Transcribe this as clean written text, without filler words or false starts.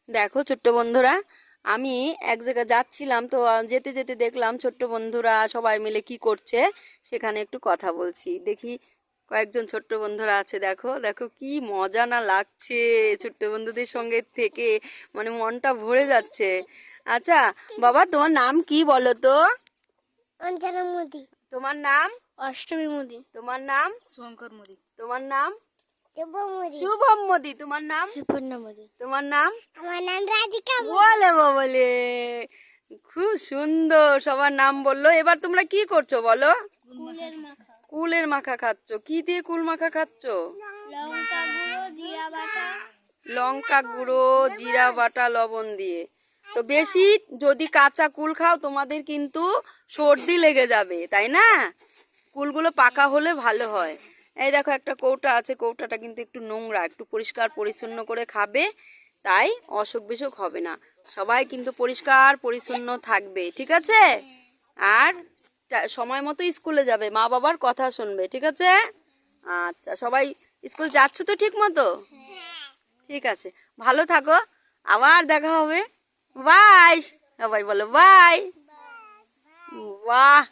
দেখো ছোট্ট বন্ধুরা, আমি এক জায়গায় যাচ্ছিলাম তো যেতে যেতে দেখলাম ছোট্ট বন্ধুরা সবাই মিলে কি করছে। সেখানে একটু কথা বলছি, দেখি কয়েকজন ছোট্ট বন্ধুরা আছে। দেখো দেখো কি মজা না লাগছে ছোট্ট বন্ধুদের সঙ্গে থেকে, মানে মনটা ভরে যাচ্ছে। আচ্ছা বাবা, তোমার নাম কি বলো তো? অঞ্জনা মোদি। তোমার নাম? অষ্টমী মোদি। তোমার নাম? শঙ্কর মোদি। তোমার নাম? শুভ মোদি। শুভম মোদি। তোমার নাম? সুপর্ণা মোদি। তোমার নাম? আমার নাম রাধিকা মোদি। বলে বলে, খুব সুন্দর সবার নাম বললো। এবার তোমরা কি করছো বলো? কুলের মাখা। কুলের মাখা খাচ্ছ। কি দিয়ে কুল মাখা খাচ্ছ? লঙ্কা গুঁড়ো, জিরা বাটা। লঙ্কা গুঁড়ো, জিরা বাটা, লবণ দিয়ে। তো বেশি যদি কাঁচা কুল খাও তোমাদের কিন্তু সর্দি লেগে যাবে, তাই না? কুলগুলো পাকা হলে ভালো হয়। এই দেখো একটা কৌটা আছে, কৌটাটা কিন্তু একটু নোংরা, একটু পরিষ্কার পরিচ্ছন্ন করে খাবে, তাই অসুখ বিসুখ হবে না। সবাই কিন্তু পরিষ্কার পরিচ্ছন্ন থাকবে, ঠিক আছে? আর সময় মতো স্কুলে যাবে, মা বাবার কথা শুনবে, ঠিক আছে? আচ্ছা, সবাই স্কুল যাচ্ছ তো ঠিক মতো? ঠিক আছে, ভালো থাকো, আবার দেখা হবে। বাই। সবাই বলো বাই। বাহ।